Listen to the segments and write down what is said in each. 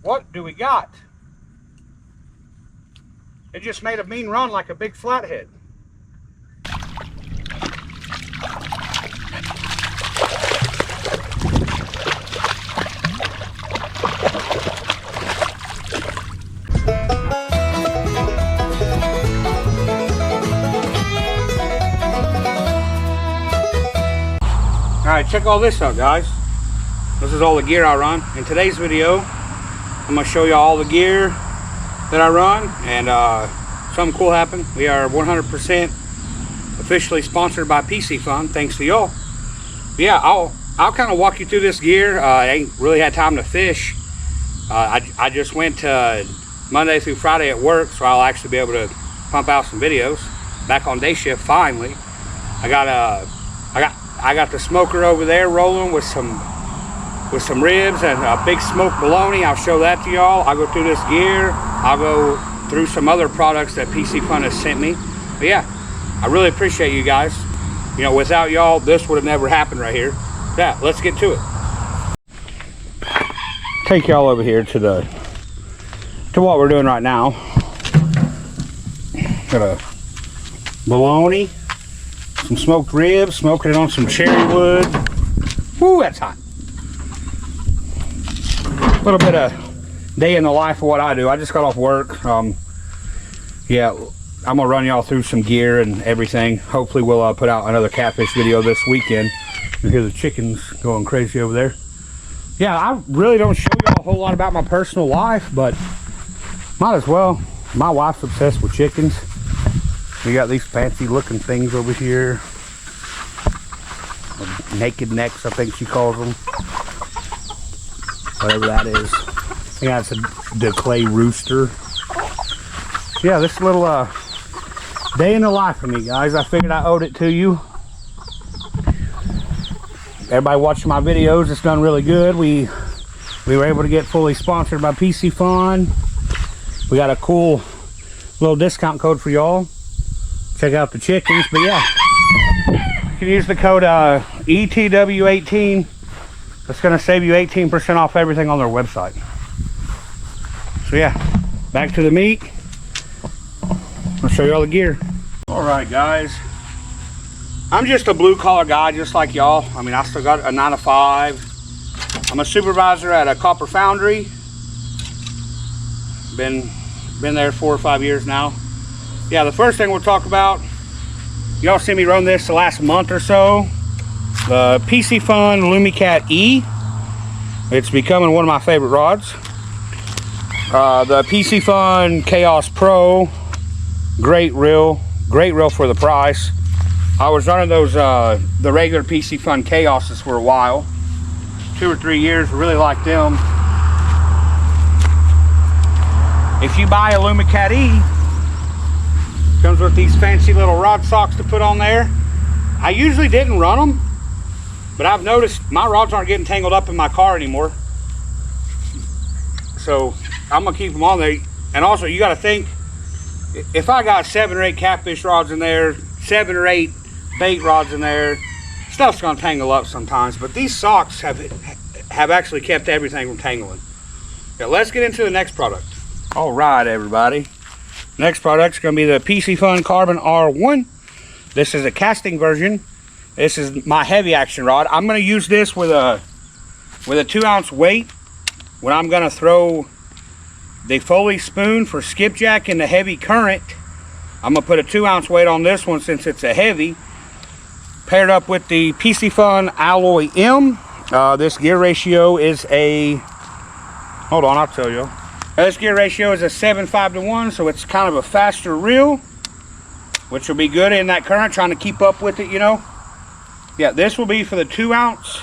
what do we got? It just made a mean run like a big flathead. Alright, check all this out, guys. This is all the gear I run. In today's video, I'm going to show you all the gear that I run, and something cool happened. We are 100% officially sponsored by Piscifun, thanks to y'all. Yeah, I'll kind of walk you through this gear. I ain't really had time to fish. I just went Monday through Friday at work, so I'll actually be able to pump out some videos. Back on day shift finally. I got the smoker over there rolling with some ribs and a big smoked bologna. I'll show that to y'all. I'll go through this gear. I'll go through some other products that Piscifun has sent me. But yeah, I really appreciate you guys. You know, without y'all, this would have never happened right here. Yeah, let's get to it. Take y'all over here to what we're doing right now. Got a bologna, some smoked ribs, smoking it on some cherry wood. Woo, that's hot. A little bit of day in the life of what I do. I just got off work. Yeah, I'm gonna run y'all through some gear and everything. Hopefully we'll put out another catfish video this weekend. You hear the chickens going crazy over there. Yeah, I really don't show y'all a whole lot about my personal life, but might as well. My wife's obsessed with chickens. We got these fancy looking things over here. Naked necks, I think she calls them. Whatever that is. Yeah, it's the clay rooster. Yeah, this little day in the life of me, guys. I figured I owed it to you. Everybody watching my videos, it's done really good. We were able to get fully sponsored by Piscifun. We got a cool little discount code for y'all. Check out the chickens. But yeah, you can use the code ETW18. It's going to save you 18% off everything on their website. So yeah, back to the meat. I'll show you all the gear. All right, guys. I'm just a blue collar guy, just like y'all. I mean, I still got a 9 to 5. I'm a supervisor at a copper foundry. Been there 4 or 5 years now. Yeah, the first thing we'll talk about, y'all see me run this the last month or so. The Piscifun LumiCat E. It's becoming one of my favorite rods. The Piscifun Chaos Pro. Great reel for the price. I was running those the regular Piscifun Chaoses for a while, 2 or 3 years. Really liked them. If you buy a LumiCat E, comes with these fancy little rod socks to put on there. I usually didn't run them, but I've noticed my rods aren't getting tangled up in my car anymore. So I'm gonna keep them on there. And also, you gotta think, if I got 7 or 8 catfish rods in there, 7 or 8 bait rods in there, stuff's gonna tangle up sometimes. But these socks have actually kept everything from tangling. Now let's get into the next product. All right, everybody. Next product's gonna be the Piscifun Carbon R1. This is a casting version. This is my heavy action rod. I'm gonna use this with a 2-ounce weight when I'm gonna throw the Foley spoon for skipjack in the heavy current. I'm gonna put a 2-ounce weight on this one since it's a heavy. Paired up with the Piscifun Alloy M. This gear ratio is a, hold on, I'll tell you. This gear ratio is a 7:5 to 1, so it's kind of a faster reel, which will be good in that current, trying to keep up with it, you know. Yeah, this will be for the 2-ounce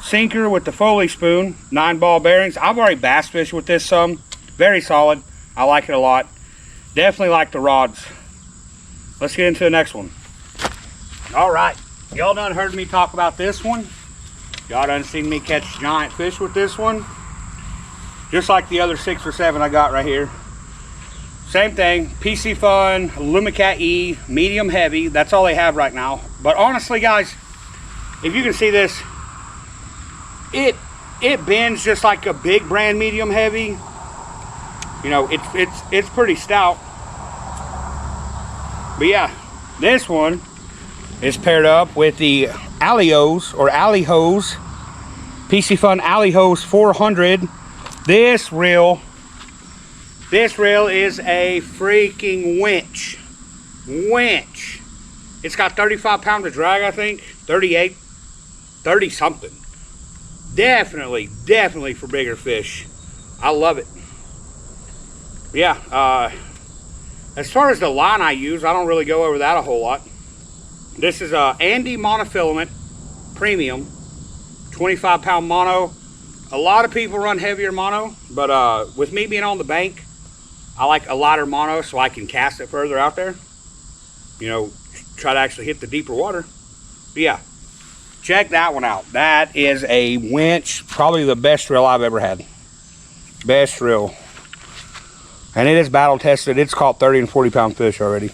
sinker with the Foley spoon, 9-ball bearings. I've already bass fished with this some. Very solid. I like it a lot. Definitely like the rods. Let's get into the next one. All right, y'all done heard me talk about this one. Y'all done seen me catch giant fish with this one. Just like the other 6 or 7 I got right here. Same thing, Piscifun LumiCat E, medium heavy. That's all they have right now. But honestly, guys, if you can see this, it it bends just like a big brand medium heavy. You know, it's pretty stout. But yeah, this one is paired up with the Alios or Alley Hose, Piscifun Alley Hose 400. This reel is a freaking winch. It's got 35 pounds of drag, I think, 38, 30 something. Definitely for bigger fish. I love it. Yeah, as far as the line I use, I don't really go over that a whole lot. This is a Andy monofilament premium, 25 pound mono. A lot of people run heavier mono, but with me being on the bank, I like a lighter mono so I can cast it further out there. You know, try to actually hit the deeper water. But yeah, check that one out. That is a winch, probably the best reel I've ever had. Best reel. And it is battle tested. It's caught 30 and 40 pound fish already.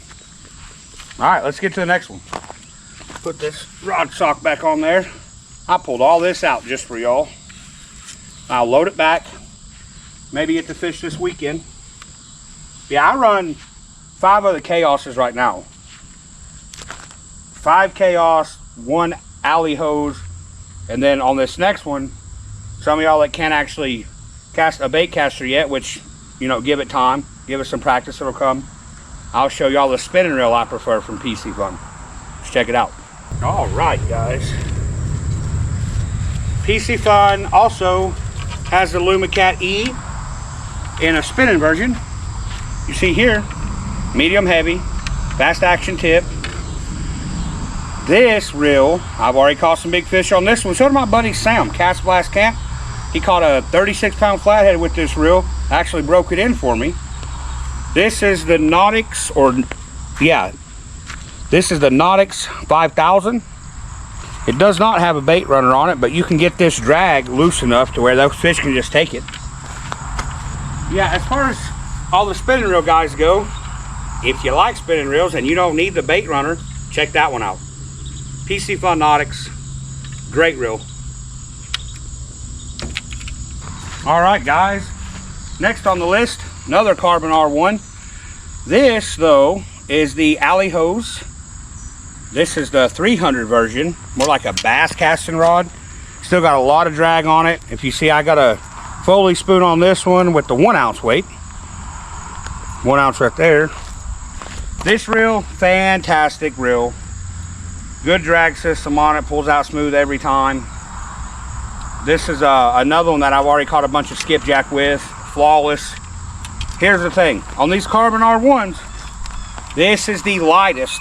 All right, let's get to the next one. Put this rod sock back on there. I pulled all this out just for y'all. I'll load it back. Maybe get to fish this weekend. Yeah, I run 5 of the Chaoses right now. 5 Chaos, 1 Alley Hose, and then on this next one, some of y'all that can't actually cast a bait caster yet, which, you know, give it time, give it some practice, it'll come. I'll show y'all the spinning reel I prefer from Piscifun. Let's check it out. All right, guys. Piscifun also has the Lumicat E in a spinning version. You see here, medium heavy, fast action tip. This reel, I've already caught some big fish on this one. So did my buddy Sam, Cast Blast Camp. He caught a 36 pound flathead with this reel. Actually broke it in for me. This is the Nautix, this is the Nautix 5000. It does not have a bait runner on it, but you can get this drag loose enough to where those fish can just take it. Yeah, as far as all the spinning reel guys go, if you like spinning reels and you don't need the bait runner, check that one out. Piscifun Nautix, great reel. All right, guys. Next on the list, another Carbon R1. This, though, is the Alley Hose. This is the 300 version, more like a bass casting rod. Still got a lot of drag on it. If you see, I got a Foley spoon on this one with the 1 ounce weight. 1 ounce right there. This reel, fantastic reel. Good drag system on it, pulls out smooth every time. This is another one that I've already caught a bunch of skipjack with, flawless. Here's the thing, on these Carbon R1s, this is the lightest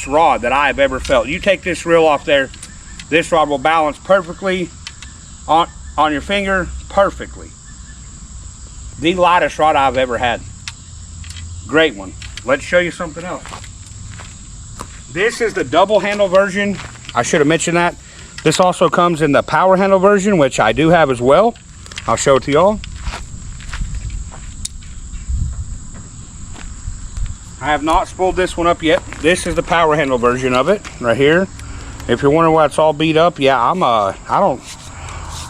rod that I have ever felt. You take this reel off there, this rod will balance perfectly on your finger, perfectly. The lightest rod I've ever had. Great one. Let's show you something else. This is the double handle version. I should have mentioned that. This also comes in the power handle version, which I do have as well. I'll show it to y'all. I have not spooled this one up yet. This is the power handle version of it right here. If you're wondering why it's all beat up, yeah, I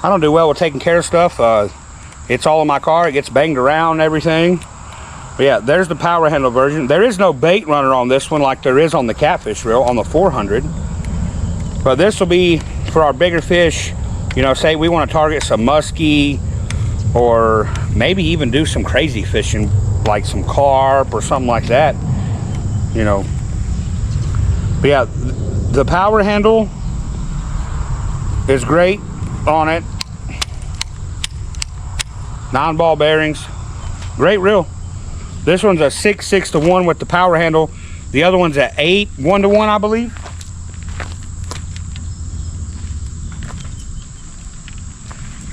don't do well with taking care of stuff. It's all in my car. It gets banged around and everything. But yeah, there's the power handle version. There is no bait runner on this one like there is on the Catfish reel on the 400. But this will be for our bigger fish. You know, say we want to target some muskie or maybe even do some crazy fishing like some carp or something like that, you know. But yeah, the power handle is great on it. 9 ball bearings, great reel. This one's a 6:6 with the power handle. The other one's at 8 1:1, I believe.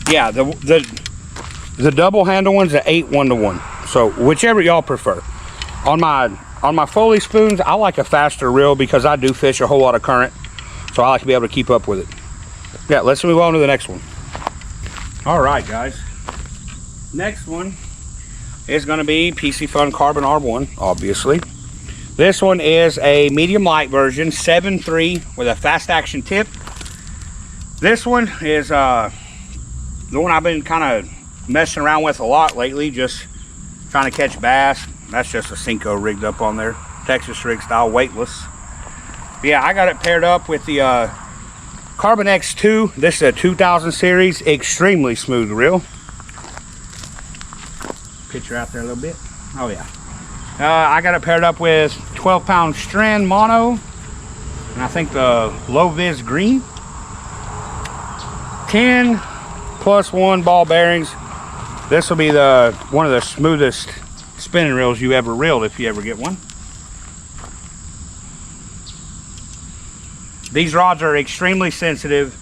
Yeah, the double handle one's at 8 1:1. So whichever y'all prefer. On my Foley spoons, I like a faster reel because I do fish a whole lot of current. So I like to be able to keep up with it. Yeah, let's move on to the next one. All right, guys. Next one is going to be Piscifun Carbon R1, obviously. This one is a medium light version, 7.3 with a fast action tip. This one is the one I've been kind of messing around with a lot lately, just trying to catch bass. That's just a Cinco rigged up on there, Texas rig style, weightless. But yeah, I got it paired up with the Carbon X2. This is a 2000 series, extremely smooth reel. Picture out there a little bit. Oh yeah. I got it paired up with 12-pound Strand mono, and I think the low vis green. 10 +1 ball bearings. This will be one of the smoothest spinning reels you ever reeled if you ever get one. These rods are extremely sensitive,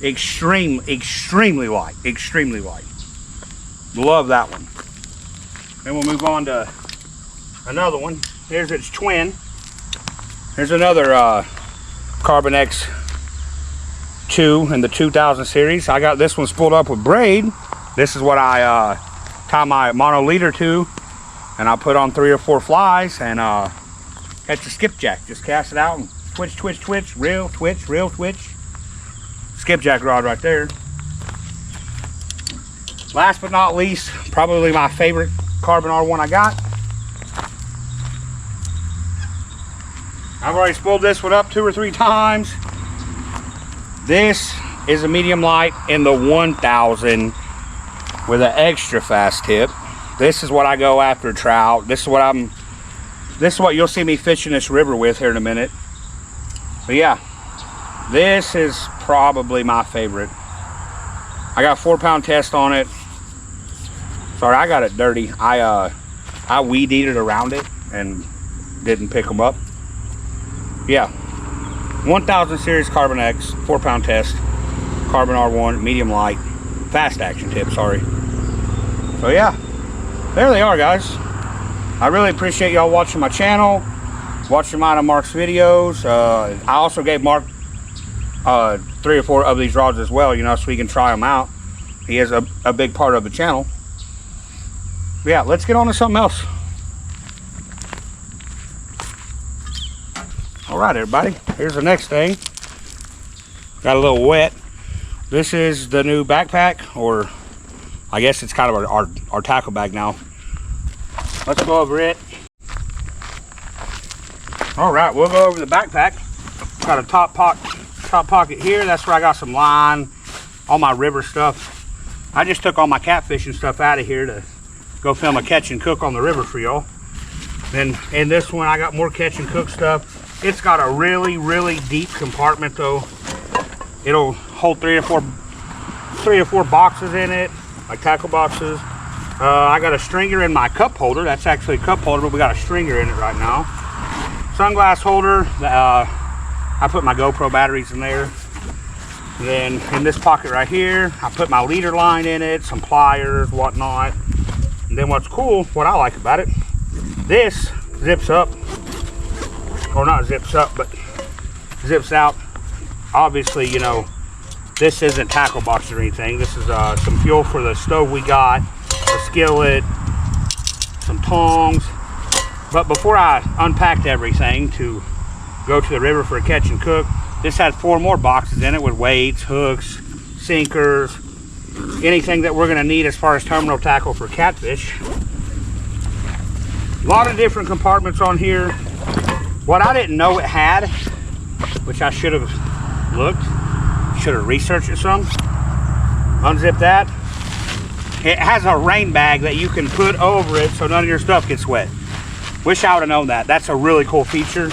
extremely light, extremely light. Love that one. Then we'll move on to another one. Here's its twin. Here's another Carbon X2 in the 2000 series. I got this one spooled up with braid. This is what I tie my mono leader to, and I put on 3 or 4 flies and catch a skipjack. Just cast it out and twitch, twitch, twitch, reel, twitch, reel, twitch. Skipjack rod right there. Last but not least, probably my favorite Carbon R1 I got. I've already spooled this one up 2 or 3 times. This is a medium light in the 1000 with an extra fast tip. This is what I go after trout. This is what you'll see me fishing this river with here in a minute. But yeah, this is probably my favorite. I got 4-pound test on it. Sorry, I got it dirty. I weed eated around it and didn't pick them up. Yeah, 1000 series Carbon X, 4-pound test, Carbon R1, medium light, fast action tip, sorry. So yeah, there they are, guys. I really appreciate y'all watching my channel, watching mine and Mark's videos. I also gave Mark 3 or 4 of these rods as well, you know, so he can try them out. He is a big part of the channel. But yeah, let's get on to something else. All right, everybody, here's the next thing. Got a little wet. This is the new backpack, or I guess it's kind of our tackle bag now. Let's go over it. All right, we'll go over the backpack. Got a top pocket here. That's where I got some line, all my river stuff. I just took all my catfishing stuff out of here to go film a catch and cook on the river for y'all. Then in this one, I got more catch and cook stuff. It's got a really, really deep compartment though. It'll hold 3 or 4 boxes in it, like tackle boxes. I got a stringer in my cup holder. That's actually a cup holder, but we got a stringer in it right now. Sunglass holder. I put my GoPro batteries in there. And then in this pocket right here, I put my leader line in it, some pliers, whatnot. And then what's cool, what I like about it, this zips up, or not zips up, but zips out. Obviously, you know, this isn't tackle boxes or anything. This is some fuel for the stove we got, a skillet, some tongs. But before I unpacked everything to go to the river for a catch and cook, this had 4 more boxes in it with weights, hooks, sinkers, anything that we're gonna need as far as terminal tackle for catfish. A lot of different compartments on here. What I didn't know it had, which I should have looked, should have researched it some. Unzip that. It has a rain bag that you can put over it so none of your stuff gets wet. Wish I would have known that. That's a really cool feature.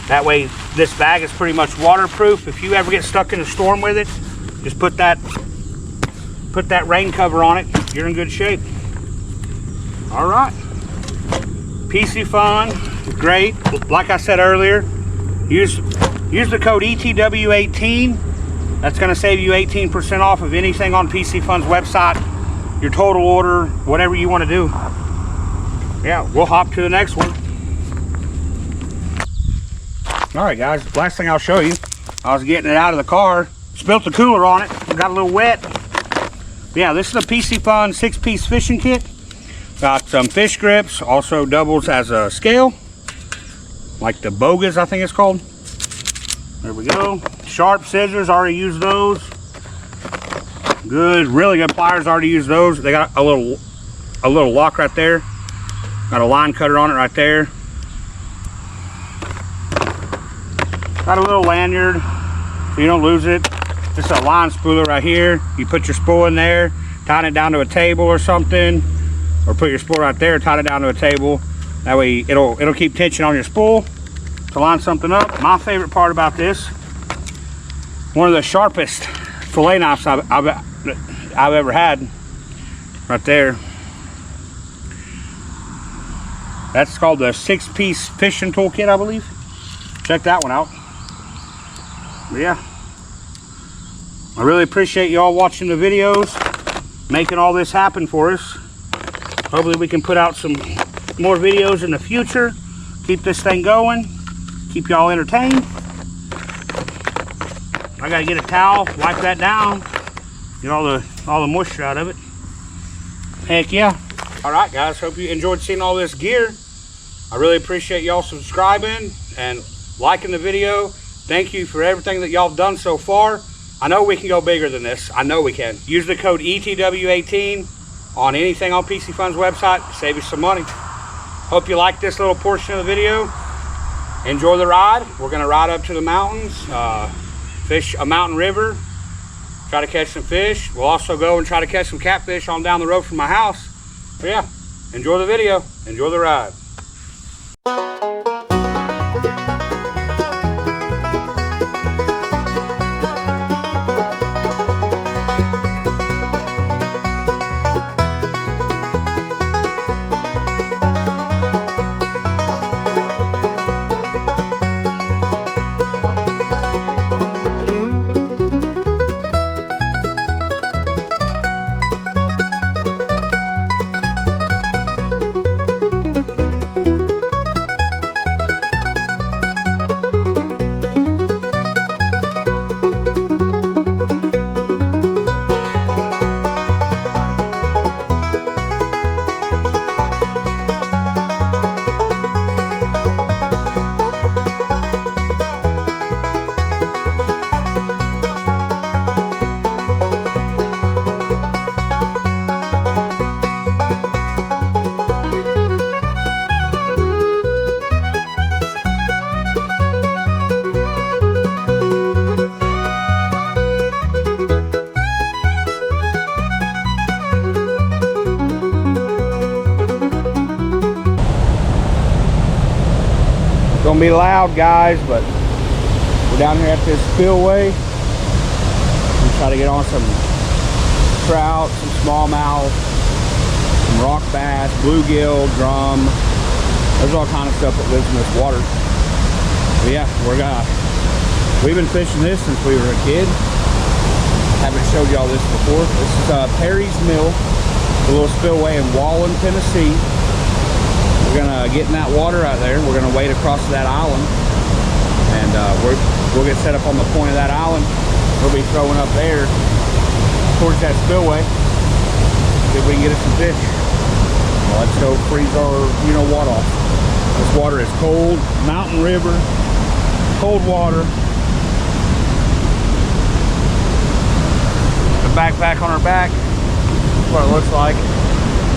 That way this bag is pretty much waterproof. If you ever get stuck in a storm with it, just put that rain cover on it. You're in good shape. All right. Piscifun, great. Like I said earlier, use the code ETW18. That's going to save you 18% off of anything on Piscifun's website, your total order, whatever you want to do. Yeah, we'll hop to the next one. All right, guys, last thing I'll show you, I was getting it out of the car, spilt the cooler on it, got a little wet. Yeah, this is a Piscifun 6-piece fishing kit. Got some fish grips, also doubles as a scale, like the bogas, I think it's called. There we go. Sharp scissors, already used those. Good, really good pliers. I already used those. They got a little lock right there. Got a line cutter on it right there. Got a little lanyard so you don't lose it. Just a line spooler right here. You put your spool in there, tie it down to a table or something, or put your spool right there, tie it down to a table. That way it'll keep tension on your spool to line something up. My favorite part about this, one of the sharpest fillet knives I've ever had, right there. That's called the 6-piece fishing toolkit, I believe. Check that one out. But yeah, I really appreciate y'all watching the videos, making all this happen for us. Hopefully we can put out some more videos in the future, keep this thing going, keep y'all entertained. I gotta get a towel, wipe that down, get all the moisture out of it. Heck yeah. All right, guys, hope you enjoyed seeing all this gear. I really appreciate y'all subscribing and liking the video. Thank you for everything that y'all have done so far. I know we can go bigger than this. I know we can. Use the code ETW18 on anything on Piscifun's website to save you some money. Hope you like this little portion of the video. Enjoy the ride. We're gonna ride up to the mountains, fish a mountain river, try to catch some fish. We'll also go and try to catch some catfish on down the road from my house. But yeah, enjoy the video, enjoy the ride. Gonna be loud, guys, but we're down here at this spillway. We try to get on some trout, some smallmouth, some rock bass, bluegill, drum. There's all kind of stuff that lives in this water. But yeah, we've been fishing this since we were a kid. Haven't showed y'all this before. This is Perry's Mill, a little spillway in Walland, Tennessee. We're gonna get in that water out there. We're gonna wade across that island, and we'll get set up on the point of that island. We'll be throwing up there towards that spillway. See if we can get us some fish. Well, let's go freeze our, what off. This water is cold, mountain river, cold water. The backpack on our back. That's what it looks like.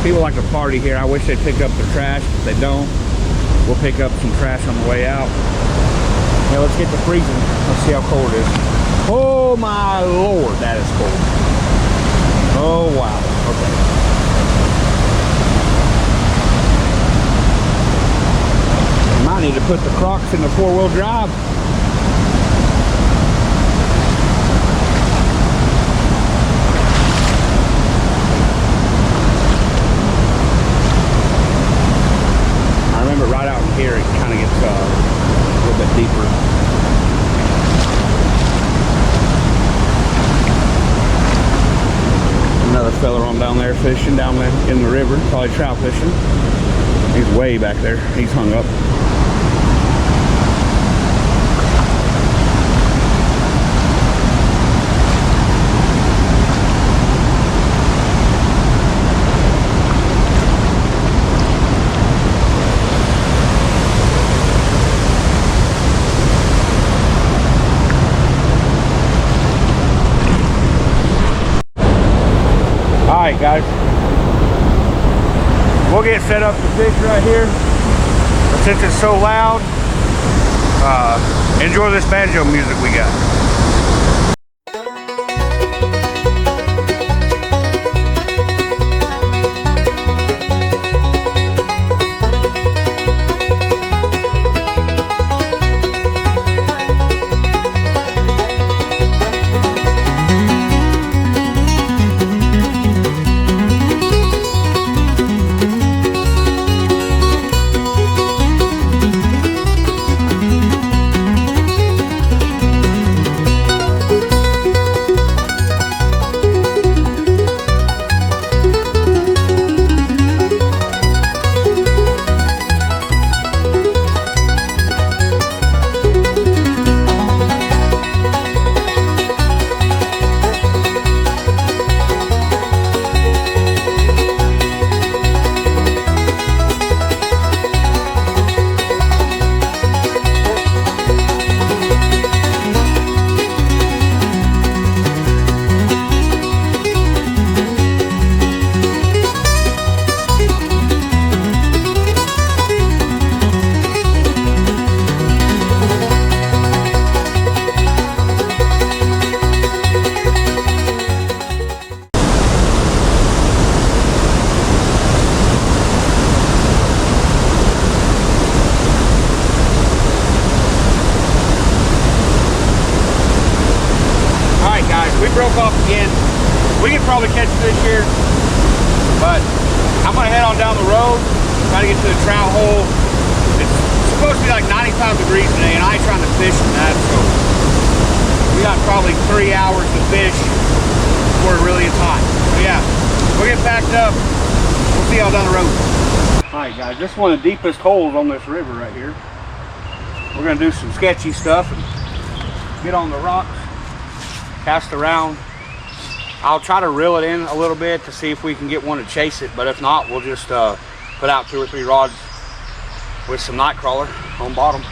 People like to party here. I wish they'd pick up their trash, but they don't. We'll pick up some trash on the way out. Yeah, let's get to freezing. Let's see how cold it is. Oh my Lord, that is cold. Oh wow, okay. Might need to put the Crocs in the 4-wheel drive. Right out in here, it kind of gets a little bit deeper. Another fella on down there fishing down there in the river, probably trout fishing. He's way back there. He's hung up. We'll get set up to fish right here. But since it's so loud, enjoy this banjo music we got. Broke off again. We can probably catch fish here, but I'm gonna head on down the road, try to get to the trout hole. It's supposed to be like 95 degrees today, and I ain't trying to fish in that, so we got probably 3 hours to fish before it really is hot. So yeah, we'll get packed up. We'll see y'all down the road. All right, guys, this is one of the deepest holes on this river right here. We're gonna do some sketchy stuff and get on the rocks. Cast around. I'll try to reel it in a little bit to see if we can get one to chase it, but if not, we'll just put out 2 or 3 rods with some night crawler on bottom.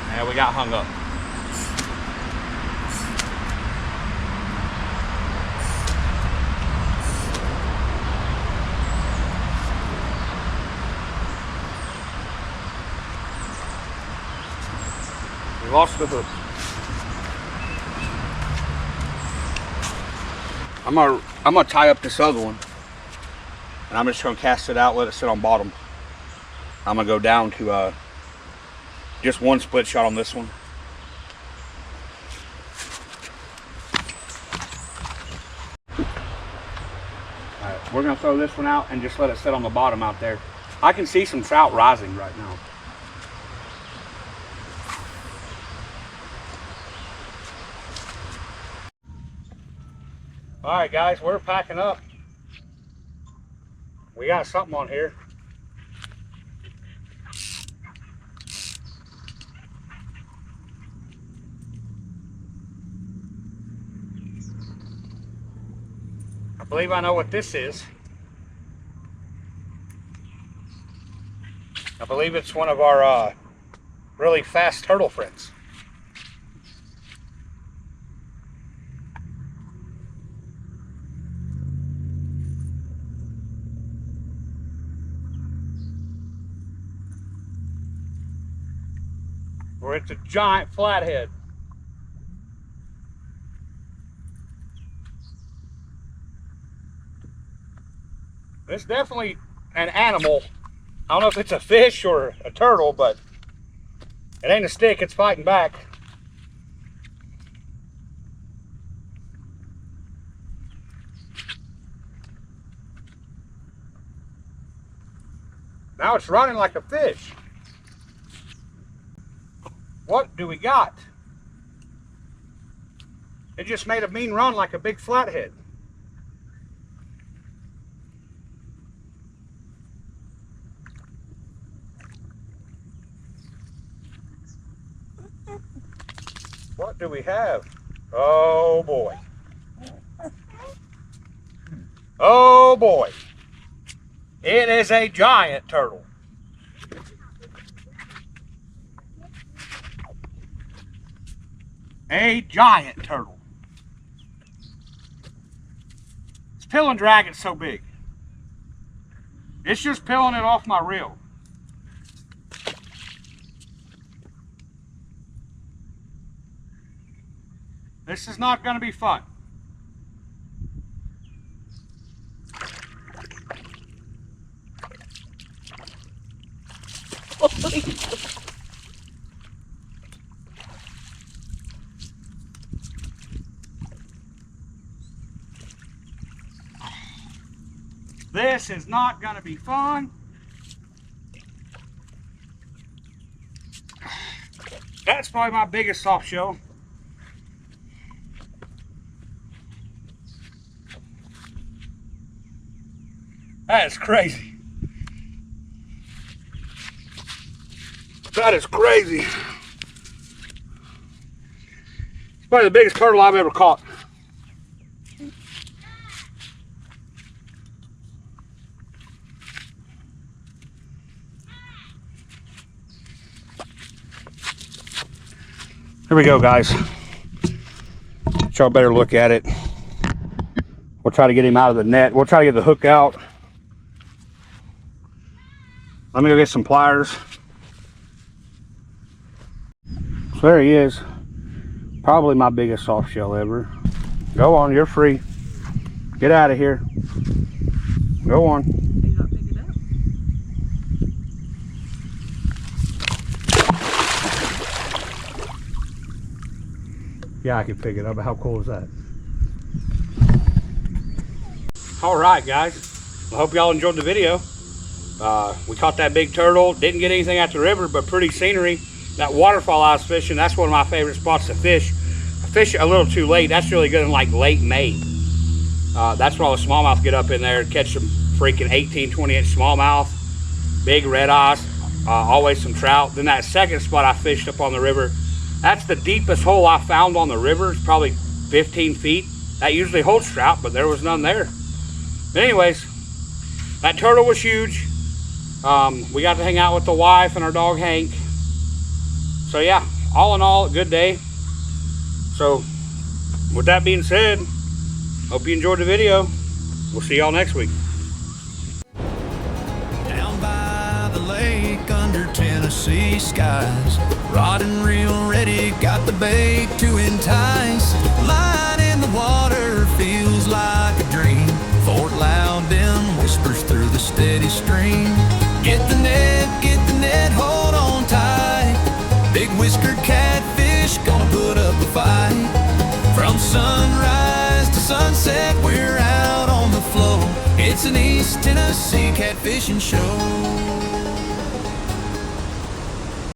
Yeah, we got hung up. Lost the hook. I'm gonna tie up this other one, and I'm just gonna cast it out, let it sit on bottom. I'm gonna go down to just one split shot on this one. All right, we're gonna throw this one out and just let it sit on the bottom out there. I can see some trout rising right now. All right, guys, we're packing up. We got something on here. I believe I know what this is. I believe it's one of our really fast turtle friends. Or it's a giant flathead. It's definitely an animal. I don't know if it's a fish or a turtle, but it ain't a stick, it's fighting back. Now it's running like a fish. What do we got? It just made a mean run like a big flathead. What do we have? Oh boy. Oh boy. It is a giant turtle. A giant turtle. It's pill and drag, it's so big. It's just peeling it off my reel. This is not going to be fun. This is not going to be fun. That's probably my biggest soft shell. That is crazy. That is crazy. It's probably the biggest turtle I've ever caught. Here we go, guys. Y'all better look at it. We'll try to get him out of the net. We'll try to get the hook out. Let me go get some pliers. So there he is. Probably my biggest soft shell ever. Go on, you're free. Get out of here. Go on. You not pick it up? Yeah, I can pick it up. How cool is that? All right, guys. I hope y'all enjoyed the video. We caught that big turtle. Didn't get anything out the river, but pretty scenery. That waterfall I was fishing, that's one of my favorite spots to fish. I fish a little too late. That's really good in like late May. That's where all the smallmouth get up in there and catch some freaking 18, 20-inch smallmouth. Big red eyes. Always some trout. Then that second spot I fished up on the river, that's the deepest hole I found on the river. It's probably 15 feet. That usually holds trout, but there was none there. But anyways, that turtle was huge. We got to hang out with the wife and our dog Hank. So yeah, all in all, a good day. So with that being said, hope you enjoyed the video. We'll see y'all next week. Down by the lake under Tennessee skies, rod and reel ready, got the bait to entice. Line in the water feels like a dream. Fort Loudon whispers through the steady stream. Get the net, hold on tight. Big whiskered catfish gonna put up a fight. From sunrise to sunset, we're out on the flow. It's an East Tennessee catfishing show.